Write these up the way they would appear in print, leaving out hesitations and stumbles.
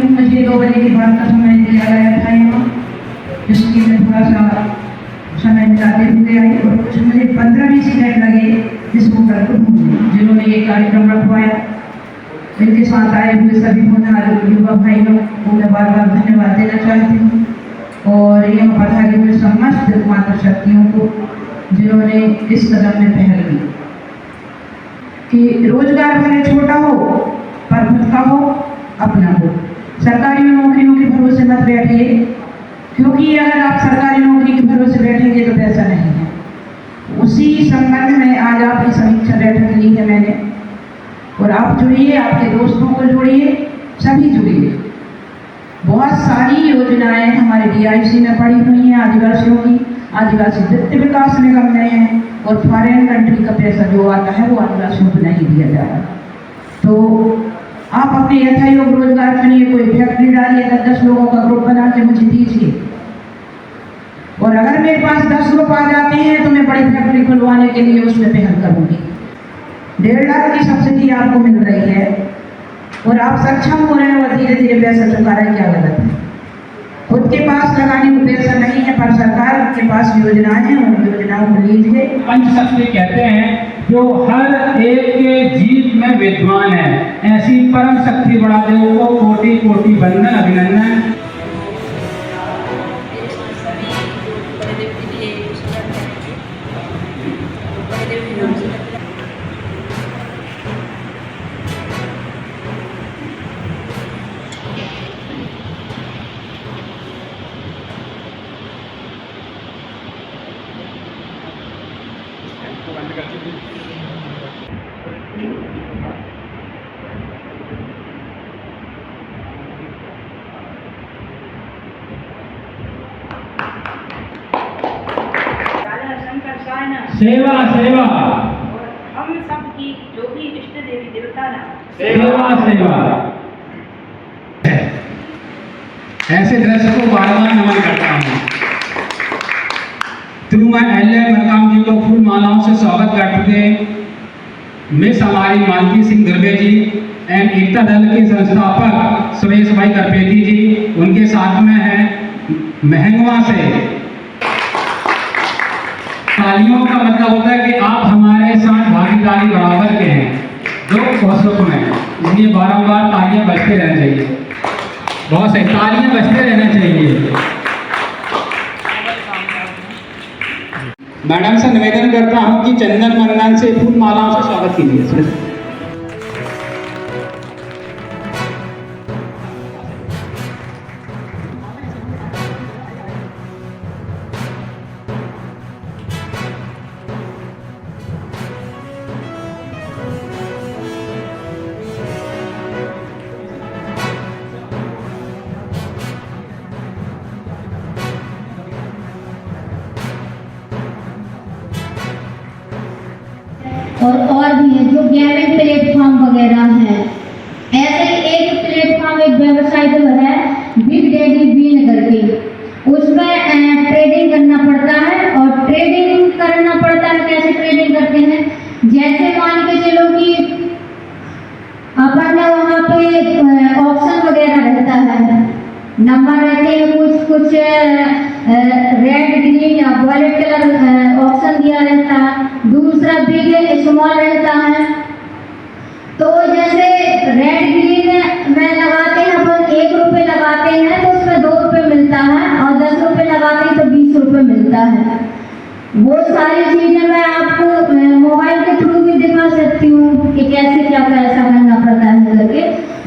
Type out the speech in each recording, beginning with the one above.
हूँ, मुझे 2 बजे के बाद का समय दिया गया था यहाँ, इसलिए मैं थोड़ा सा समय निकालते हुए आई और कुछ मुझे 15-20 मिनट लगे इस होटल को ढूंढने। जिन्होंने ये कार्यक्रम रखवाया, इनके साथ आए हुए सभी होनहार युवा भाई लोग को मैं बार बार धन्यवाद देना चाहती हूँ और यहाँ पधारे हुए समस्त मातृशक्तियों को जिन्होंने इस कदम में पहल की कि रोजगार भले छोटा हो पर खुद का हो, अपना हो। सरकारी नौकरियों के भरोसे मत बैठिए, क्योंकि अगर आप सरकारी नौकरी के भरोसे बैठेंगे तो पैसा नहीं है। उसी संबंध में आज आपकी समीक्षा बैठक ली है मैंने, और आप जुड़िए, आपके दोस्तों को जोड़िए, सभी जुड़िए। बहुत सारी योजनाएं हमारे DIC में पड़ी हुई हैं आदिवासियों की, आदिवासी वित्त विकास निगम में है, और फॉरेन कंट्री का पैसा जो आता है वो आदिवासियों को नहीं दिया जा रहा। तो आप अपने यथायोग रोजगार चुनिए, कोई फैक्ट्री डालिए, 10 लोगों का ग्रुप बना के मुझे दीजिए, और अगर मेरे पास 10 ग्रुप आ जाते हैं तो मैं बड़ी फैक्ट्री खुलवाने के लिए उसमें पहल करूंगी। 1.5 लाख की सब्सिडी आपको मिल रही है और आप सक्षम हो रहे हैं और धीरे धीरे पैसा चुका रहे, क्या गलत है? खुद के पास लगाने को पैसा नहीं है, पर सरकार के पास योजनाएं हैं, उन योजनाओं को लीजिए। पंचशक्ति कहते हैं जो हर एक के जीव में विद्वान है, ऐसी परम शक्ति बड़ा देव को कोटि कोटि वंदन, अभिनंदन। सेवा सेवा हम सबकी जो भी इष्ट देवी देवता ना, सेवा सेवा। ऐसे दृश्य को बार बार नमन करता हूँ। मैं अहल्या मरकाम जी को फूल मालाओं से स्वागत करते थे। मिस हमारी मालती सिंह दुर्वे जी एंड एकता दल के संस्थापक सुरेश भाई करपेटी जी, उनके साथ में है महंगवा से। तालियों का मतलब होता है कि आप हमारे साथ भागीदारी बराबर के हैं, दुख और सुख में, इसलिए बारंबार तालियां बजते रहना चाहिए। बहुत सही, तालियां बजते रहना चाहिए। मैडम से निवेदन करता हूं कि चंदन मंगन से फूल मालाओं से स्वागत कीजिए। और भी है जो गेमिंग प्लेटफॉर्म वगैरह है। ऐसे ही एक प्लेटफॉर्म, एक वेबसाइट है बिग डैडी बीन करके, उसमें ट्रेडिंग करना पड़ता है। और ट्रेडिंग करना पड़ता है, कैसे ट्रेडिंग करते हैं, जैसे मान के चलो कि अपन वहाँ पे ऑप्शन वगैरह रहता है, नंबर रहते हैं, कुछ रेड ग्रीन या वॉलेट कलर ऑप्शन दिया रहता है, दूसरा बिग स्मॉल रहता है। तो जैसे रेड ग्रीन में लगाते हैं अपन, 1 रुपये लगाते हैं तो उसमें 2 रुपये मिलता है, और 10 रुपये लगाते हैं तो 20 रुपये मिलता है। वो सारी चीजें मैं आपको मोबाइल के थ्रू भी दिखा सकती हूँ कि कैसे क्या पैसा करना पड़ता है करके।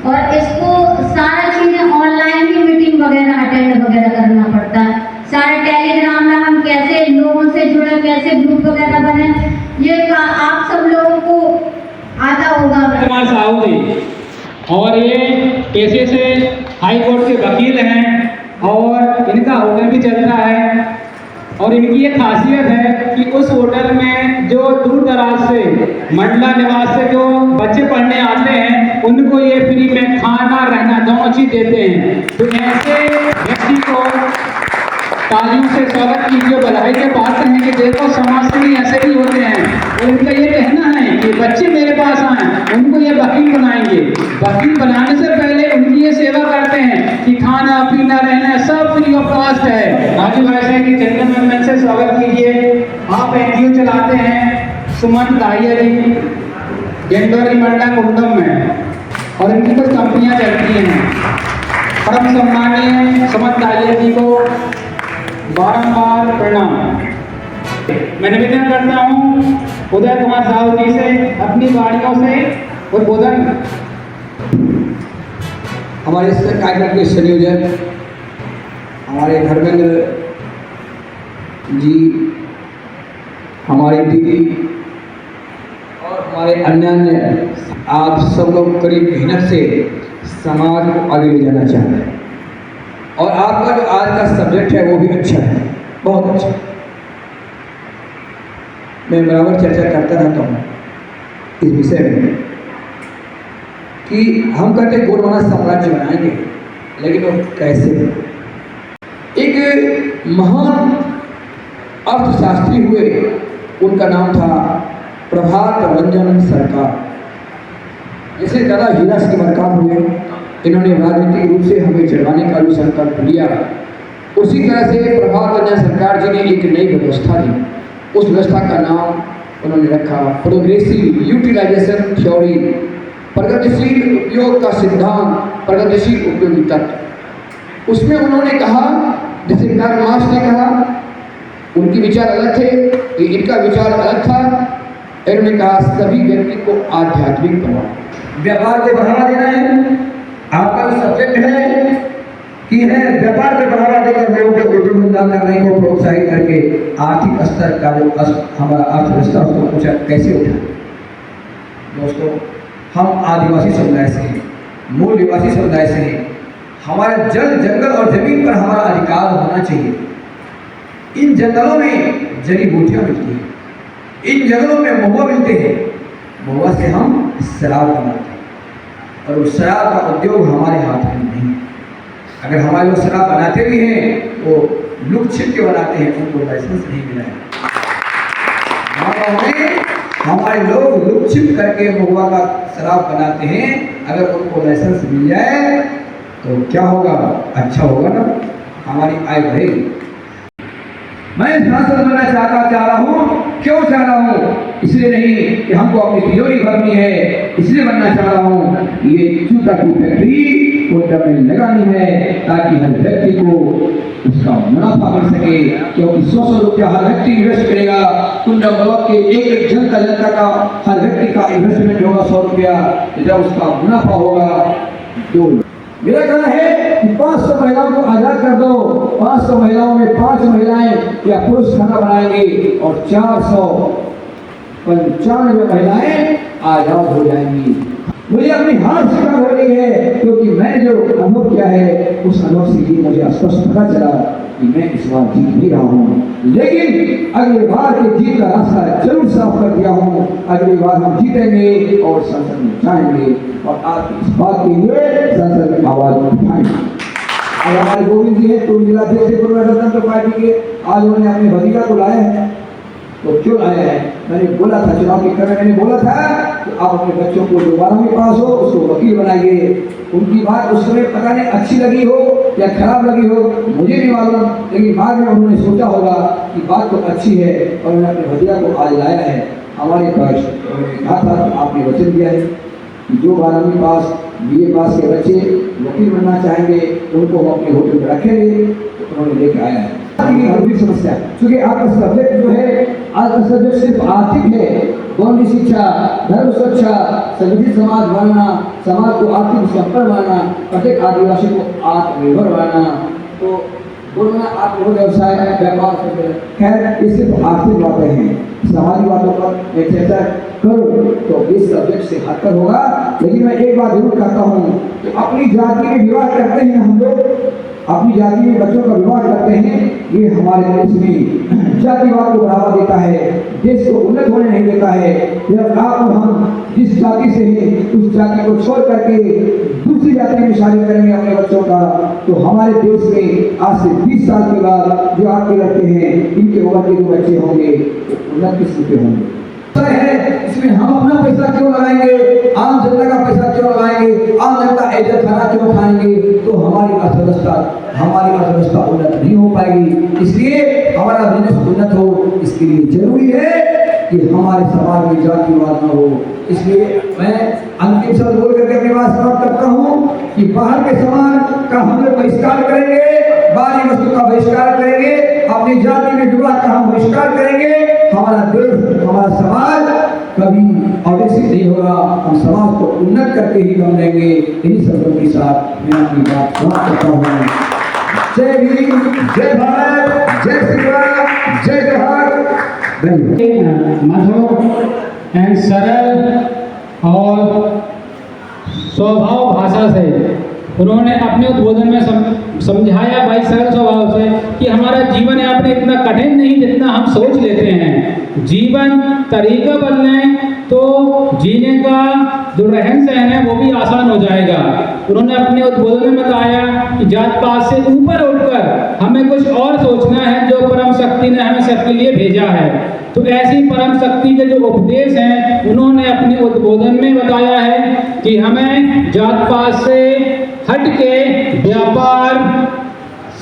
और इसको सारा चीजें ऑनलाइन ही मीटिंग वगैरह अटेंड वगैरह करना पड़ता है। सारे टेलीग्राम में हम कैसे लोगों से जुड़े, कैसे ग्रुप वगैरह बने, ये आप सब लोगों को आता होगा। और ये पेशे से हाई कोर्ट के वकील हैं और इनका होटल भी चलता है। और इनकी ये खासियत है कि उस होटल में जो दूर दराज से मंडला निवास से जो बच्चे पढ़ने आते हैं उनको ये फ्री में खाना रहना दोनों चीज देते हैं। तो ऐसे व्यक्ति को तालियों से स्वागत कीजिए, बधाई के पात्र हैं कि देखो समाज सेवी ऐसे भी होते हैं। और इनका ये कहना है कि बच्चे मेरे पास आए, उनको ये वकील बनाएंगे। वकील बनाने से पहले उनकी ये सेवा करते हैं कि खाना पीना रहना सब फ्री ऑफ कॉस्ट है। आज वैसे कि जेंटलमैन से स्वागत कीजिए। आप एनजीओ चलाते हैं सुमन दाहिया जी, गेंदोरी मंडा कुंडम में, और इनकी कुछ कंपनियां चलती हैं। परम सम्मानीय सुमन दाहिया जी को बारंबार प्रणाम। मैं निवेदन करता हूँ उदय कुमार साहू जी से अपनी वाणियों से उद्बोधन। हमारे इस कार्यक्रम के संयोजक हमारे धर्मेंद्र जी, हमारी दीदी और हमारे अन्य आप सब लोग करीब मेहनत से समाज को आगे ले जाना चाहते हैं, और आपका जो आज का सब्जेक्ट है वो भी अच्छा है, बहुत अच्छा। मैं बराबर चर्चा करता रहता हूँ इस विषय में कि हम कहते गोंडवाना साम्राज्य बनाएंगे, लेकिन वो कैसे? एक महान अर्थशास्त्री हुए, उनका नाम था प्रभात रंजन सरकार। जैसे दादा हीरा सिंह मरकाम हुए, इन्होंने राजनीतिक रूप से हमें चढ़ाने का भी संकल्प लिया। उसी तरह से प्रभात रंजन सरकार जी ने एक नई व्यवस्था दी। उस व्यवस्था का नाम उन्होंने रखा प्रोग्रेसिव यूटिलाइजेशन थ्योरी, प्रगतिशील उपयोग का सिद्धांत, प्रगतिशील उपयोगी तत्व। उसमें उन्होंने कहा, जैसे कार्ल मार्क्स ने कहा, उनके विचार अलग थे, इनका विचार अलग था। इन्होंने कहा सभी व्यक्ति को आध्यात्मिक बनाओ, व्यापार को बढ़ावा देना है। आपका सब्जेक्ट है कि है व्यापार को बढ़ावा देकर लोगों को उद्योग धंधा करने को प्रोत्साहित करके आर्थिक स्तर का जो हमारा अर्थव्यवस्था उसको पूछा कैसे उठा। दोस्तों, हम आदिवासी समुदाय से हैं, मूल निवासी समुदाय से हैं। हमारे जल जंगल और जमीन पर हमारा अधिकार होना चाहिए। इन जंगलों में जड़ी बूटियाँ मिलती हैं, इन जंगलों में महुआ मिलते हैं। महुआ से हम शराब बनाते हैं, और उस शराब का उद्योग हमारे हाथ में नहीं है। अगर हमारे लोग शराब बनाते भी हैं वो लुक छिप के बनाते हैं, उनको लाइसेंस नहीं मिला है। हमारे लोग लुक छिप करके महुआ का शराब बनाते हैं। अगर उनको लाइसेंस मिल जाए तो क्या होगा? अच्छा होगा ना, हमारी आय बढ़ेगी। मैं सांसद बनना चाह रहा हूँ। क्यों चाह रहा हूँ? इसलिए नहीं कि हमको अपनी तिजोरी भरनी है, इसलिए बनना चाह रहा हूँ। ये जूता की फैक्ट्री कोटा में लगानी है ताकि हर व्यक्ति को उसका मुनाफा मिल सके, क्योंकि 100 रुपया हर व्यक्ति इन्वेस्ट करेगा। कुंडम ब्लॉक के एक जनता का हर व्यक्ति का इन्वेस्टमेंट होगा 100 रुपया, जब उसका मुनाफा होगा। तो मेरा कहना है कि 500 महिलाओं को आजाद कर दो। 500 महिलाओं में 5 महिलाएं या पुरुष खाना बनाएंगे और 495 महिलाएं आजाद हो जाएंगी। मुझे अपनी हार स्वीकार हो रही है, क्योंकि मैंने जो अनुभव किया है उस अनुभव से ये मुझे स्पष्ट पता चला कि मैं इस बार जीत नहीं रहा हूँ, लेकिन अगली बार के जीत का रास्ता जरूर साफ कर दिया हूँ। अगली बार हम जीतेंगे और संसद में जाएंगे, और आप इस बात के लिए संसद में आवाज उठाएंगे। और हमारे गोविंद जी हैं, तो जिलाध्यक्ष जनता पार्टी के, आज उन्होंने अपने भतीजा को लाया है। तो क्यों लाया है? मैंने बोला था चुनाव के क्रम में, मैंने बोला था कि आप अपने बच्चों को जो 12वीं पास हो उसको वकील बनाइए। उनकी बात उस समय पता नहीं अच्छी लगी हो या खराब लगी हो, मुझे नहीं मालूम, लेकिन बाद में उन्होंने सोचा होगा कि बात तो अच्छी है, और उन्होंने अपने भतीजा को आज लाया है हमारे पास। कहा था कि आपने वचन दिया है कि जो 12वीं पास BA पास के बच्चे वकील बनना चाहेंगे उनको हम अपने होटल में रखेंगे। तो उन्होंने लेके आया है गंभीर समस्या, क्योंकि आपका सब्जेक्ट जो है, आज का सब्जेक्ट सिर्फ आर्थिक है। गौंडी शिक्षा, धर्म सुरक्षा, संगठित समाज बनाना, समाज को आर्थिक संपन्न बनाना, प्रत्येक आदिवासी को आत्मनिर्भर बनाना। तो बोलना आत्मनिर्भर व्यवसाय, व्यापार, खैर ये सिर्फ आर्थिक बातें हैं। सामाजिक बातों पर मैं चर्चा करूँ तो इस सब्जेक्ट से हटकर होगा। लेकिन मैं एक बात जरूर कहता हूँ कि अपनी जाति में विवाह करते हैं हम लोग, अपनी जाति में बच्चों का विवाह करते हैं, ये हमारे देश में जातिवाद को बढ़ावा देता है, देश को उन्नत होने नहीं देता है। जब रात को हम जिस जाति से हैं उस जाति को छोड़ करके दूसरी जाति में शादी करेंगे अपने बच्चों का, तो हमारे देश में आज से 20 साल के बाद जो आपके लड़के हैं इनके उम्र के जो बच्चे होंगे उन्नत किस्म के होंगे है। इसमें हम अपना पैसा क्यों लगाएंगे, आम जनता का पैसा क्यों लगाएंगे, आम जनता ऐसा खाना क्यों खाएंगे, तो हमारी अर्थव्यवस्था उन्नत नहीं हो पाएगी। इसलिए हमारा बिजनेस उन्नत हो, इसके लिए जरूरी है कि हमारे समाज में जातिवाद न हो। इसलिए मैं अंतिम शब्द बोल करके अपनी बात समाप्त करता हूँ कि बाहर के सामान का हम लोग बहिष्कार करेंगे, बाहरी वस्तु का बहिष्कार करेंगे, अपनी जाति में विवाह का हम बहिष्कार करेंगे। हमारा देश, हमारा समाज कभी अविकसित नहीं होगा। हम समाज को उन्नत करके ही हम लेंगे। इन्हीं शब्दों के साथ मैं अपनी बात समाप्त करता हूँ। जय भीम, जय भारत, जय श्री राम, जय जोहार। मधुर एंड सरल और स्वभाव भाषा से उन्होंने अपने उद्बोधन में समझाया भाई सरल स्वभाव से कि हमारा जीवन यापन इतना कठिन नहीं जितना हम सोच लेते हैं। जीवन तरीका बदले तो जीने का जो रहन सहन है वो भी आसान हो जाएगा। उन्होंने अपने उद्बोधन में बताया कि जात पात से ऊपर उठकर हमें कुछ और सोचना है जो परम शक्ति ने हमें सबके लिए भेजा है। तो ऐसी परम शक्ति के जो उपदेश हैं उन्होंने अपने उद्बोधन में बताया है कि हमें जात पात से हट के व्यापार,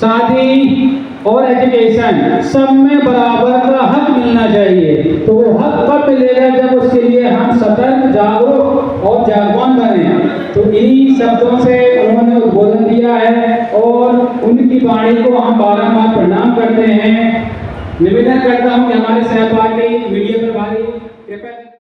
शादी और एजुकेशन सब में बराबर का हक मिलना चाहिए। तो वो हक कब मिलेगा जब उसके लिए हम सतर्क, जागरूक और जागवान बने। तो इन्हीं शब्दों से उन्होंने उद्बोधन दिया है और उनकी वाणी को हम बारंबार प्रणाम करते हैं। निवेदन करता हूँ कि हमारे सहपाठी मीडिया प्रभारी कृपया